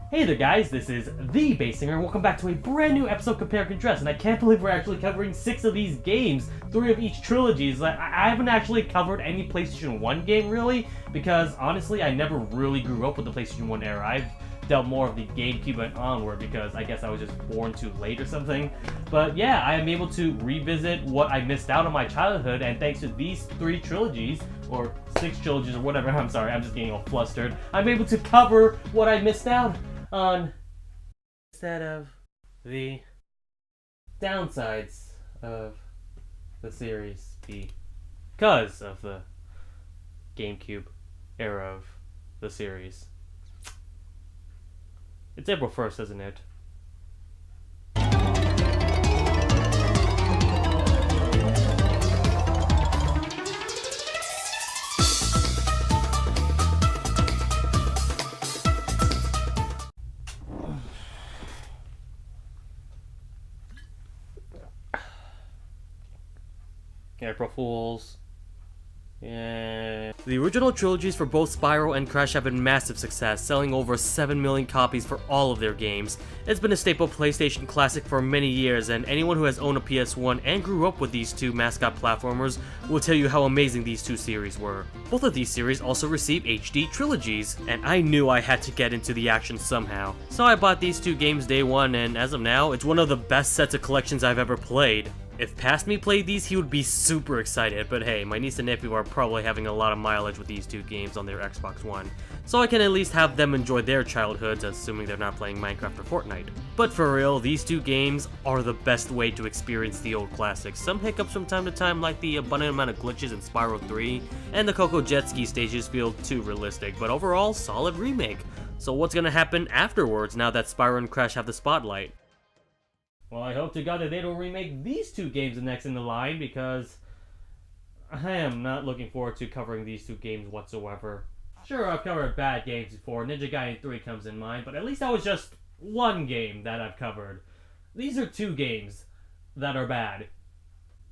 Hey there guys, this is the Basinger, and welcome back to a brand new episode Compare and Contrast, and I can't believe we're actually covering 6 of these games, 3 of each trilogies. I haven't actually covered any PlayStation 1 game really, because honestly I never really grew up with the PlayStation 1 era. I've dealt more of the GameCube and onward because I guess I was just born too late or something. But yeah, I am able to revisit what I missed out on my childhood, and thanks to these 3 trilogies, or 6 trilogies or whatever, I'm sorry, I'm just getting all flustered, I'm able to cover what I missed out on instead of the downsides of the series because of the GameCube era of the series. It's April 1st, isn't it? April Fools. Yeah. The original trilogies for both Spyro and Crash have been massive success, selling over 7 million copies for all of their games. It's been a staple PlayStation classic for many years, and anyone who has owned a PS1 and grew up with these two mascot platformers will tell you how amazing these two series were. Both of these series also receive HD trilogies, and I knew I had to get into the action somehow. So I bought these two games day one, and as of now, it's one of the best sets of collections I've ever played. If past me played these, he would be super excited, but hey, my niece and nephew are probably having a lot of mileage with these two games on their Xbox One, so I can at least have them enjoy their childhoods, assuming they're not playing Minecraft or Fortnite. But for real, these two games are the best way to experience the old classics. Some hiccups from time to time, like the abundant amount of glitches in Spyro 3, and the Coco Jet Ski stages feel too realistic, but overall, solid remake. So what's gonna happen afterwards now that Spyro and Crash have the spotlight? Well, I hope to God that they don't remake these two games next in the line, because I am not looking forward to covering these two games whatsoever. Sure, I've covered bad games before, Ninja Gaiden 3 comes in mind, but at least that was just one game that I've covered. These are 2 games that are bad.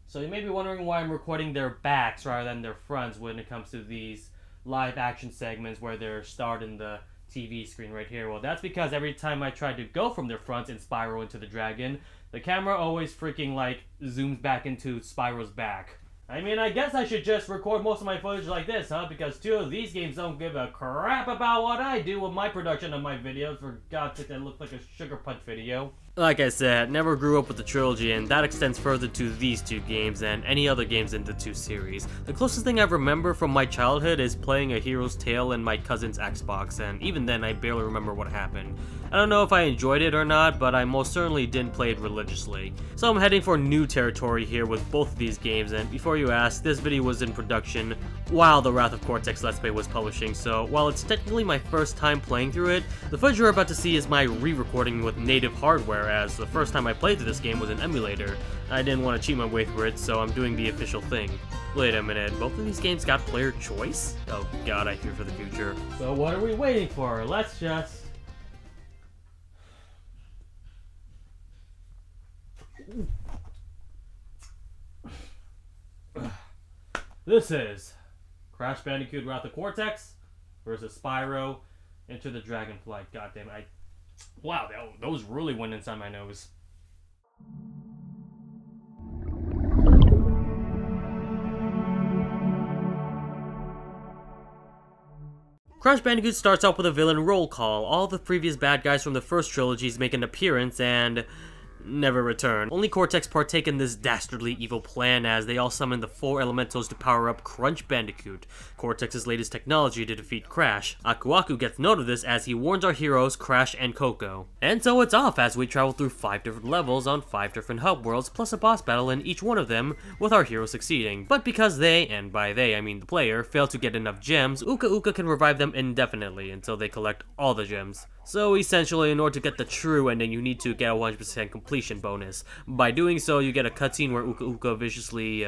So you may be wondering why I'm recording their backs rather than their fronts when it comes to these live action segments where they're starred in the TV screen right here. Well, that's because every time I try to go from their fronts in Spyro into the dragon, the camera always freaking like zooms back into Spyro's back. I mean, I guess I should just record most of my footage like this, huh? Because 2 of these games don't give a crap about what I do with my production of my videos. For God's sake, that looks like a Sugar Punch video. Like I said, never grew up with the trilogy, and that extends further to these 2 games and any other games in the 2 series. The closest thing I remember from my childhood is playing A Hero's Tale in my cousin's Xbox, and even then I barely remember what happened. I don't know if I enjoyed it or not, but I most certainly didn't play it religiously. So I'm heading for new territory here with both of these games, and before you ask, this video was in production while the Wrath of Cortex Let's Play was publishing, so while it's technically my first time playing through it, the footage you're about to see is my re-recording with native hardware, as the first time I played through this game was an emulator. I didn't want to cheat my way through it, so I'm doing the official thing. Wait a minute, both of these games got player choice? Oh god, I fear for the future. So what are we waiting for? Let's just... This is Crash Bandicoot Wrath of Cortex versus Spyro Into the Dragonfly. Goddamn, wow, those really went inside my nose. Crash Bandicoot starts off with a villain roll call. All the previous bad guys from the first trilogies make an appearance and never return. Only Cortex partake in this dastardly evil plan, as they all summon the 4 elementals to power up Crunch Bandicoot, Cortex's latest technology to defeat Crash. Aku Aku gets note of this as he warns our heroes Crash and Coco. And so it's off as we travel through 5 different levels on 5 different hub worlds, plus a boss battle in each one of them, with our heroes succeeding. But because they, and by they I mean the player, fail to get enough gems, Uka Uka can revive them indefinitely until they collect all the gems. So essentially, in order to get the true ending, you need to get a 100% completion bonus. By doing so, you get a cutscene where Uka Uka viciously,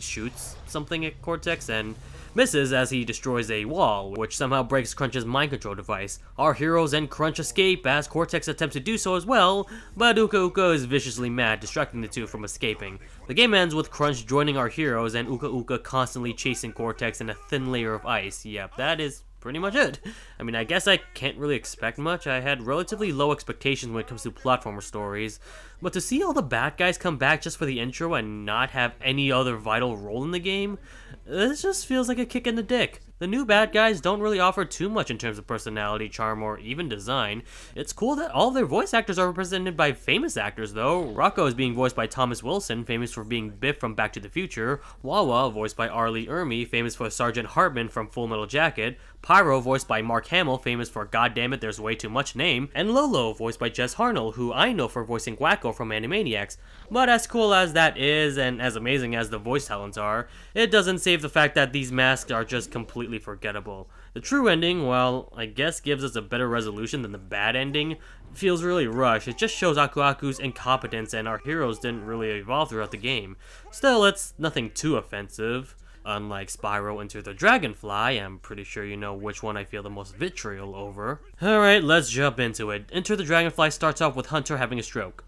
shoots something at Cortex and misses as he destroys a wall, which somehow breaks Crunch's mind control device. Our heroes and Crunch escape as Cortex attempts to do so as well, but Uka Uka is viciously mad, distracting the two from escaping. The game ends with Crunch joining our heroes and Uka Uka constantly chasing Cortex in a thin layer of ice. Yep, that is pretty much it. I mean, I guess I can't really expect much. I had relatively low expectations when it comes to platformer stories, but to see all the bad guys come back just for the intro and not have any other vital role in the game, this just feels like a kick in the dick. The new bad guys don't really offer too much in terms of personality, charm, or even design. It's cool that all their voice actors are represented by famous actors though. Rocco is being voiced by Thomas Wilson, famous for being Biff from Back to the Future. Wawa, voiced by Arlie Ermy, famous for Sergeant Hartman from Full Metal Jacket. Pyro, voiced by Mark Hamill, famous for Goddammit, There's Way Too Much Name. And Lolo, voiced by Jess Harnell, who I know for voicing Wacko from Animaniacs. But as cool as that is, and as amazing as the voice talents are, it doesn't save the fact that these masks are just completely forgettable. The true ending, well, I guess gives us a better resolution than the bad ending. Feels really rushed. It just shows Aku Aku's incompetence and our heroes didn't really evolve throughout the game. Still, it's nothing too offensive. Unlike Spyro Enter the Dragonfly, I'm pretty sure you know which one I feel the most vitriol over. Alright, let's jump into it. Enter the Dragonfly starts off with Hunter having a stroke.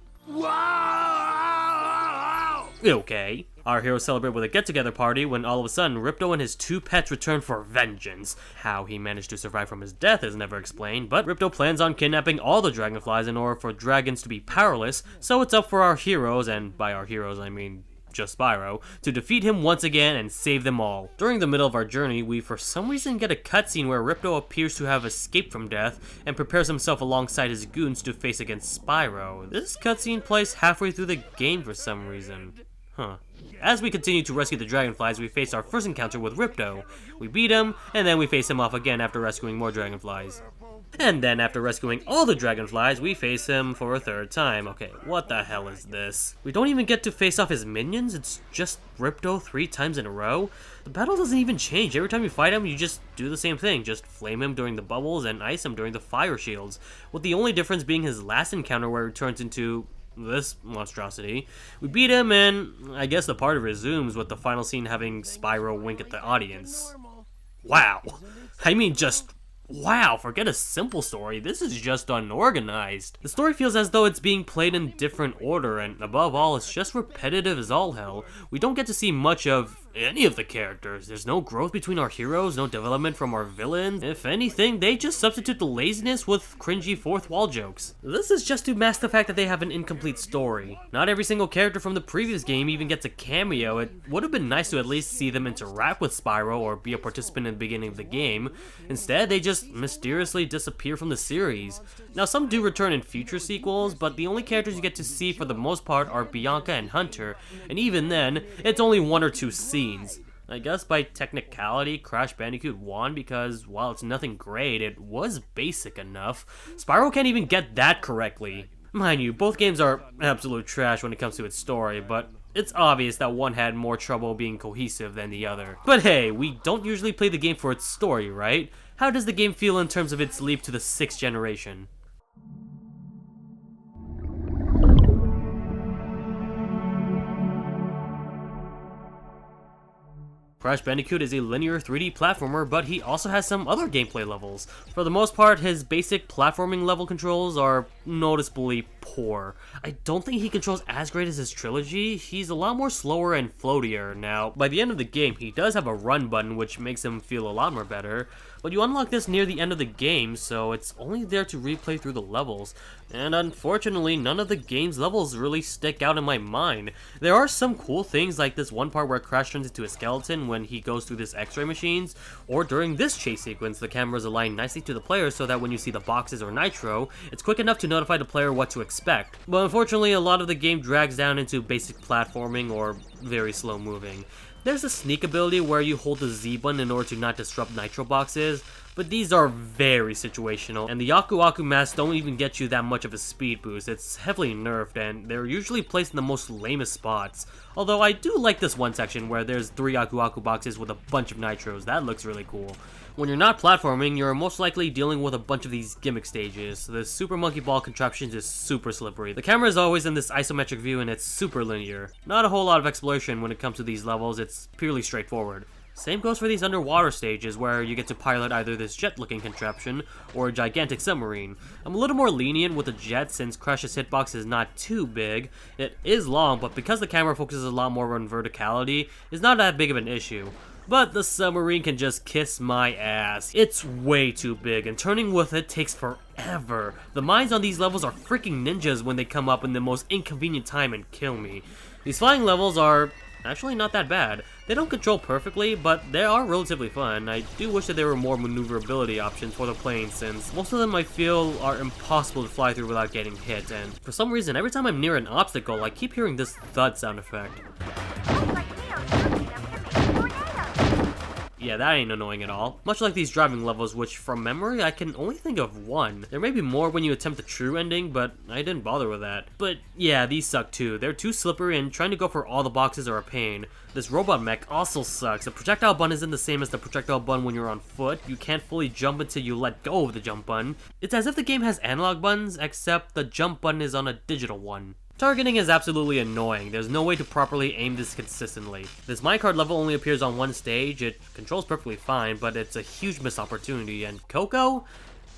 Okay. Our heroes celebrate with a get-together party when all of a sudden Ripto and his two pets return for vengeance. How he managed to survive from his death is never explained, but Ripto plans on kidnapping all the dragonflies in order for dragons to be powerless, so it's up for our heroes, and by our heroes I mean just Spyro, to defeat him once again and save them all. During the middle of our journey, we for some reason get a cutscene where Ripto appears to have escaped from death and prepares himself alongside his goons to face against Spyro. This cutscene plays halfway through the game for some reason. Huh. As we continue to rescue the dragonflies, we face our first encounter with Ripto. We beat him, and then we face him off again after rescuing more dragonflies. And then after rescuing all the dragonflies, we face him for a third time. Okay, what the hell is this? We don't even get to face off his minions, it's just Ripto 3 times in a row? The battle doesn't even change. Every time you fight him, you just do the same thing. Just flame him during the bubbles and ice him during the fire shields. With the only difference being his last encounter where he turns into this monstrosity. We beat him, and I guess the party resumes with the final scene having Spyro wink at the audience. Wow. I mean, just wow, forget a simple story, this is just unorganized. The story feels as though it's being played in different order, and above all, it's just repetitive as all hell. We don't get to see much of any of the characters. There's no growth between our heroes, no development from our villains. If anything, they just substitute the laziness with cringy fourth wall jokes. This is just to mask the fact that they have an incomplete story. Not every single character from the previous game even gets a cameo. It would have been nice to at least see them interact with Spyro or be a participant in the beginning of the game. Instead, they just mysteriously disappear from the series. Now, some do return in future sequels, but the only characters you get to see for the most part are Bianca and Hunter, and even then, it's only 1 or 2 scenes. I guess by technicality, Crash Bandicoot won because, while it's nothing great, it was basic enough. Spyro can't even get that correctly. Mind you, both games are absolute trash when it comes to its story, but it's obvious that one had more trouble being cohesive than the other. But hey, we don't usually play the game for its story, right? How does the game feel in terms of its leap to the 6th generation? Crash Bandicoot is a linear 3D platformer, but he also has some other gameplay levels. For the most part, his basic platforming level controls are noticeably poor. I don't think he controls as great as his trilogy. He's a lot more slower and floatier. Now, by the end of the game, he does have a run button, which makes him feel a lot more better, but you unlock this near the end of the game, so it's only there to replay through the levels. And unfortunately, none of the game's levels really stick out in my mind. There are some cool things like this one part where Crash turns into a skeleton when he goes through this x-ray machines, or during this chase sequence, the camera is aligned nicely to the player so that when you see the boxes or nitro, it's quick enough to notify the player what to expect. But unfortunately, a lot of the game drags down into basic platforming or very slow moving. There's a sneak ability where you hold the Z button in order to not disrupt nitro boxes, but these are very situational, and the Aku Aku masks don't even get you that much of a speed boost. It's heavily nerfed, and they're usually placed in the most lamest spots. Although I do like this one section where there's 3 Aku Aku boxes with a bunch of nitros. That looks really cool. When you're not platforming, you're most likely dealing with a bunch of these gimmick stages. The Super Monkey Ball contraptions is super slippery. The camera is always in this isometric view and it's super linear. Not a whole lot of exploration when it comes to these levels, it's purely straightforward. Same goes for these underwater stages where you get to pilot either this jet-looking contraption or a gigantic submarine. I'm a little more lenient with the jet since Crash's hitbox is not too big. It is long, but because the camera focuses a lot more on verticality, it's not that big of an issue. But the submarine can just kiss my ass. It's way too big, and turning with it takes forever. The mines on these levels are freaking ninjas when they come up in the most inconvenient time and kill me. These flying levels are actually not that bad. They don't control perfectly, but they are relatively fun. I do wish that there were more maneuverability options for the plane, since most of them I feel are impossible to fly through without getting hit, and for some reason every time I'm near an obstacle I keep hearing this thud sound effect. Yeah, that ain't annoying at all. Much like these driving levels, which from memory I can only think of one. There may be more when you attempt the true ending, but I didn't bother with that. But yeah, these suck too. They're too slippery and trying to go for all the boxes are a pain. This robot mech also sucks. The projectile button isn't the same as the projectile button when you're on foot. You can't fully jump until you let go of the jump button. It's as if the game has analog buttons, except the jump button is on a digital one. Targeting is absolutely annoying. There's no way to properly aim this consistently. This minecart level only appears on one stage. It controls perfectly fine, but it's a huge missed opportunity, and Coco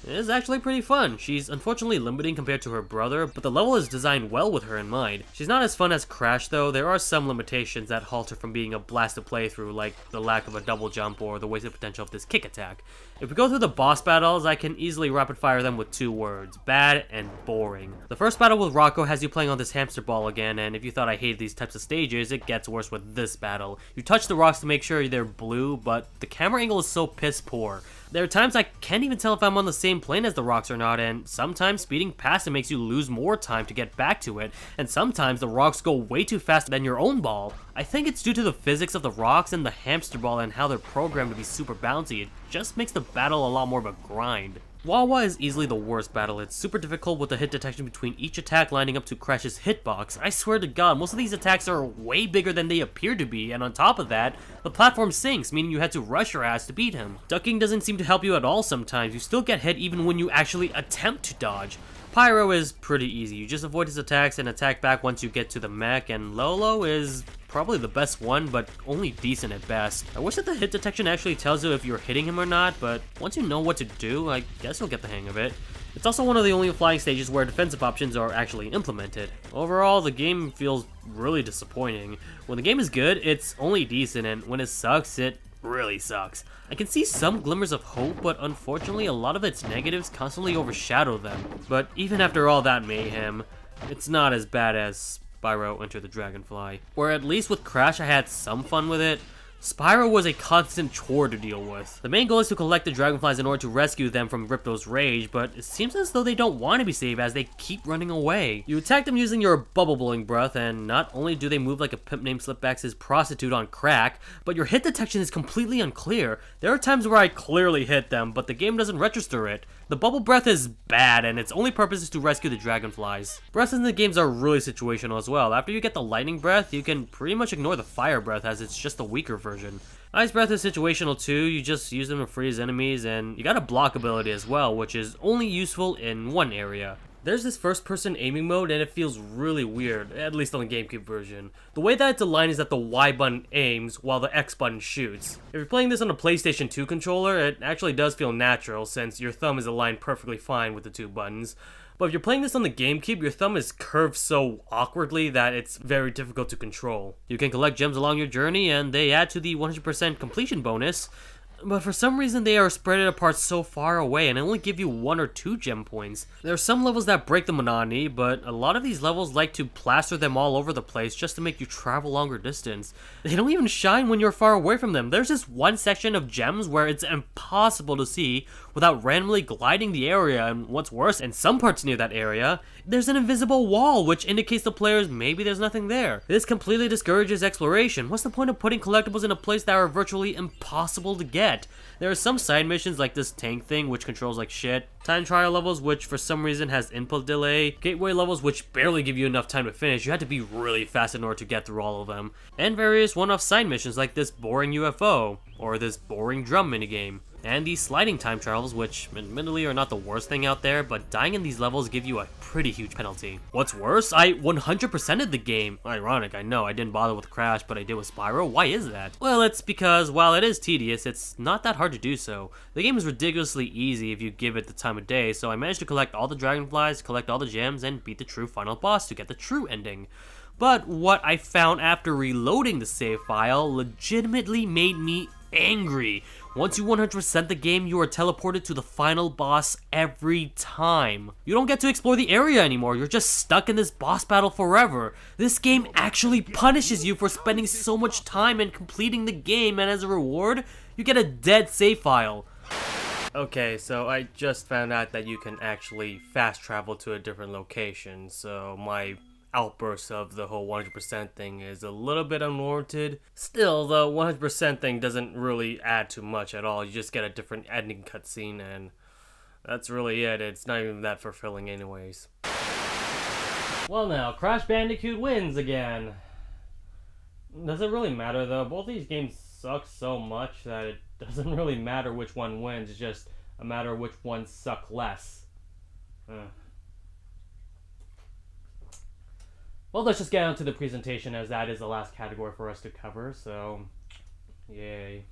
is actually pretty fun. She's unfortunately limiting compared to her brother, but the level is designed well with her in mind. She's not as fun as Crash though. There are some limitations that halt her from being a blast to play through, like the lack of a double jump or the wasted potential of this kick attack. If we go through the boss battles, I can easily rapid fire them with 2 words: bad and boring. The first battle with Rocco has you playing on this hamster ball again, and if you thought I hated these types of stages, it gets worse with this battle. You touch the rocks to make sure they're blue, but the camera angle is so piss poor. There are times I can't even tell if I'm on the same plane as the rocks or not, and sometimes speeding past it makes you lose more time to get back to it, and sometimes the rocks go way too fast than your own ball. I think it's due to the physics of the rocks and the hamster ball and how they're programmed to be super bouncy. It just makes the battle a lot more of a grind. Wawa is easily the worst battle. It's super difficult with the hit detection between each attack lining up to Crash's hitbox. I swear to god, most of these attacks are way bigger than they appear to be, and on top of that, the platform sinks, meaning you had to rush your ass to beat him. Ducking doesn't seem to help you at all sometimes. You still get hit even when you actually attempt to dodge. Pyro is pretty easy. You just avoid his attacks and attack back once you get to the mech, and Lolo is probably the best one, but only decent at best. I wish that the hit detection actually tells you if you're hitting him or not, but once you know what to do, I guess you'll get the hang of it. It's also one of the only flying stages where defensive options are actually implemented. Overall, the game feels really disappointing. When the game is good, it's only decent, and when it sucks, it really sucks. I can see some glimmers of hope, but unfortunately a lot of its negatives constantly overshadow them. But even after all that mayhem, it's not as bad as Spyro Enter the Dragonfly. Where at least with Crash I had some fun with it, Spyro was a constant chore to deal with. The main goal is to collect the dragonflies in order to rescue them from Ripto's rage, but it seems as though they don't want to be saved as they keep running away. You attack them using your bubble blowing breath, and not only do they move like a pimp named Slipback's prostitute on crack, but your hit detection is completely unclear. There are times where I clearly hit them, but the game doesn't register it. The bubble breath is bad, and its only purpose is to rescue the dragonflies. Breaths in the games are really situational as well. After you get the lightning breath, you can pretty much ignore the fire breath as it's just the weaker version. Ice breath is situational too. You just use them to freeze enemies, and you got a block ability as well, which is only useful in one area. There's this first-person aiming mode, and it feels really weird, at least on the GameCube version. The way that it's aligned is that the Y button aims, while the X button shoots. If you're playing this on a PlayStation 2 controller, it actually does feel natural, since your thumb is aligned perfectly fine with the 2 buttons. But if you're playing this on the GameCube, your thumb is curved so awkwardly that it's very difficult to control. You can collect gems along your journey, and they add to the 100% completion bonus, but for some reason they are spread apart so far away and only give you 1 or 2 gem points. There are some levels that break the monotony, but a lot of these levels like to plaster them all over the place just to make you travel longer distance. They don't even shine when you're far away from them. There's this one section of gems where it's impossible to see without randomly gliding the area, and what's worse, in some parts near that area, there's an invisible wall which indicates to players maybe there's nothing there. This completely discourages exploration. What's the point of putting collectibles in a place that are virtually impossible to get? There are some side missions like this tank thing which controls like shit, time trial levels which for some reason has input delay, gateway levels which barely give you enough time to finish, you had to be really fast in order to get through all of them, and various one-off side missions like this boring UFO, or this boring drum minigame. And these sliding time trials, which admittedly are not the worst thing out there, but dying in these levels give you a pretty huge penalty. What's worse, I 100%ed the game. Ironic, I know, I didn't bother with Crash, but I did with Spyro. Why is that? Well, it's because while it is tedious, it's not that hard to do so. The game is ridiculously easy if you give it the time of day, so I managed to collect all the dragonflies, collect all the gems, and beat the true final boss to get the true ending. But what I found after reloading the save file legitimately made me angry. Once you 100% the game, you are teleported to the final boss every time. You don't get to explore the area anymore, you're just stuck in this boss battle forever. This game actually punishes you for spending so much time and completing the game, and as a reward, you get a dead save file. Okay, so I just found out that you can actually fast travel to a different location, so my outburst of the whole 100% thing is a little bit unwarranted. Still, the 100% thing doesn't really add too much at all. You just get a different ending cutscene, and that's really it. It's not even that fulfilling anyways. Well now, Crash Bandicoot wins again. Does it really matter though? Both these games suck so much that it doesn't really matter which one wins. It's just a matter of which ones suck less. Well, let's just get on to the presentation, as that is the last category for us to cover, so yay.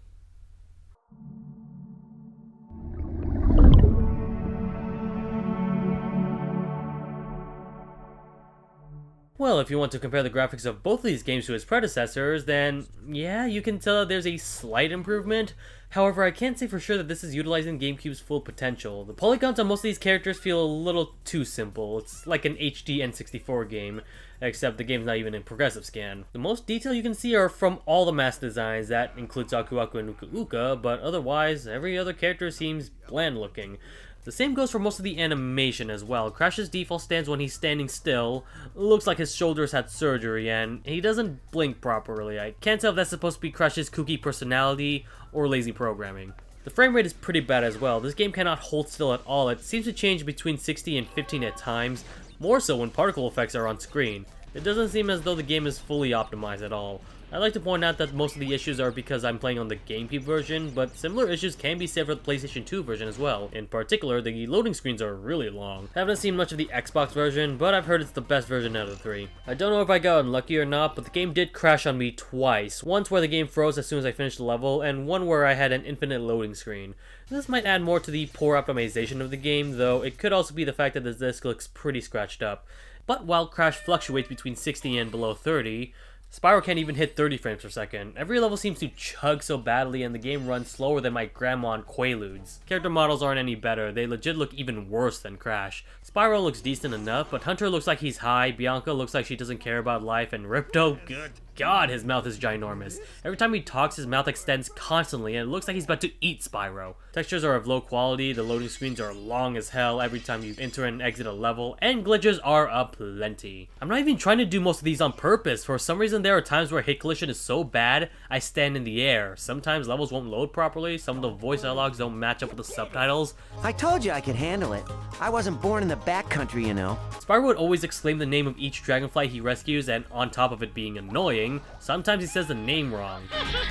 Well, if you want to compare the graphics of both of these games to its predecessors, then yeah, you can tell that there's a slight improvement. However, I can't say for sure that this is utilizing GameCube's full potential. The polygons on most of these characters feel a little too simple. It's like an HD N64 game, except the game's not even in progressive scan. The most detail you can see are from all the mask designs, that includes Aku Aku and Uka Uka, but otherwise, every other character seems bland looking. The same goes for most of the animation as well. Crash's default stance when he's standing still looks like his shoulders had surgery, and he doesn't blink properly. I can't tell if that's supposed to be Crash's kooky personality or lazy programming. The frame rate is pretty bad as well. This game cannot hold still at all. It seems to change between 60 and 15 at times, more so when particle effects are on screen. It doesn't seem as though the game is fully optimized at all. I'd like to point out that most of the issues are because I'm playing on the GameCube version, but similar issues can be said for the PlayStation 2 version as well. In particular, the loading screens are really long. I haven't seen much of the Xbox version, but I've heard it's the best version out of the three. I don't know if I got unlucky or not, but the game did crash on me twice. Once where the game froze as soon as I finished the level, and one where I had an infinite loading screen. This might add more to the poor optimization of the game, though it could also be the fact that the disc looks pretty scratched up. But while crash fluctuates between 60 and below 30, Spyro can't even hit 30 frames per second. Every level seems to chug so badly, and the game runs slower than my grandma on Quaaludes. Character models aren't any better, they legit look even worse than Crash. Spyro looks decent enough, but Hunter looks like he's high, Bianca looks like she doesn't care about life, and Ripto, good god, his mouth is ginormous. Every time he talks, his mouth extends constantly, and it looks like he's about to eat Spyro. Textures are of low quality, the loading screens are long as hell every time you enter and exit a level, and glitches are aplenty. I'm not even trying to do most of these on purpose. For some reason, there are times where hit collision is so bad, I stand in the air. Sometimes levels won't load properly, some of the voice dialogues don't match up with the subtitles. I told you I could handle it. I wasn't born in the backcountry, you know. Spyro would always exclaim the name of each Dragonfly he rescues, and on top of it being annoying, sometimes he says the name wrong.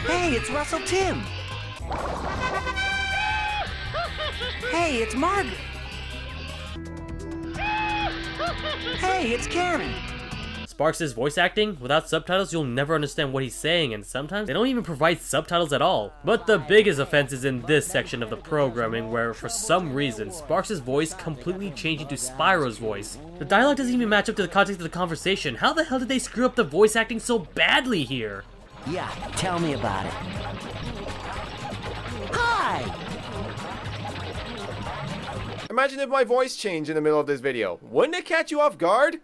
Hey, it's Russell Tim! Hey, it's Margaret! Hey, it's Karen! Sparks' voice acting, without subtitles you'll never understand what he's saying, and sometimes they don't even provide subtitles at all. But the biggest offense is in this section of the programming, where for some reason Sparks' voice completely changed into Spyro's voice. The dialogue doesn't even match up to the context of the conversation. How the hell did they screw up the voice acting so badly here? Yeah, tell me about it. Hi! Imagine if my voice changed in the middle of this video. Wouldn't it catch you off guard?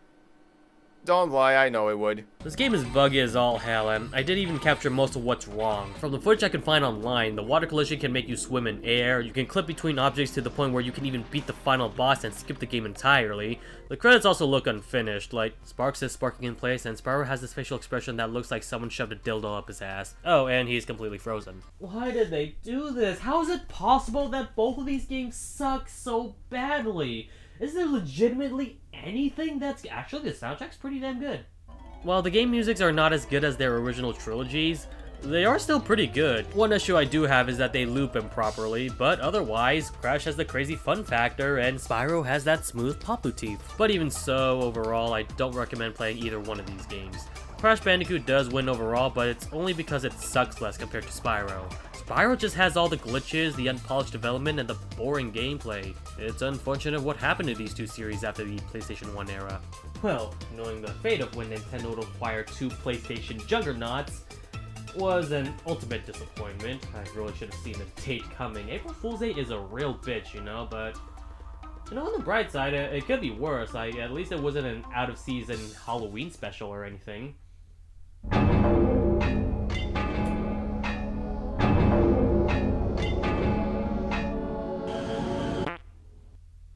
Don't lie, I know it would. This game is buggy as all hell, and I didn't even capture most of what's wrong. From the footage I could find online, the water collision can make you swim in air, you can clip between objects to the point where you can even beat the final boss and skip the game entirely. The credits also look unfinished, like Sparks is sparking in place, and Spyro has this facial expression that looks like someone shoved a dildo up his ass. Oh, and he's completely frozen. Why did they do this? How is it possible that both of these games suck so badly? Is there legitimately anything that's... Actually, the soundtrack's pretty damn good. While the game musics are not as good as their original trilogies, they are still pretty good. One issue I do have is that they loop improperly, but otherwise, Crash has the crazy fun factor, and Spyro has that smooth pop motif. But even so, overall, I don't recommend playing either one of these games. Crash Bandicoot does win overall, but it's only because it sucks less compared to Spyro. Spyro just has all the glitches, the unpolished development, and the boring gameplay. It's unfortunate what happened to these two series after the PlayStation 1 era. Well, knowing the fate of when Nintendo would acquire two PlayStation juggernauts, was an ultimate disappointment. I really should have seen the date coming. April Fool's Day is a real bitch, you know, but you know, on the bright side, it could be worse. At least it wasn't an out-of-season Halloween special or anything.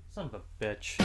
Son of a bitch.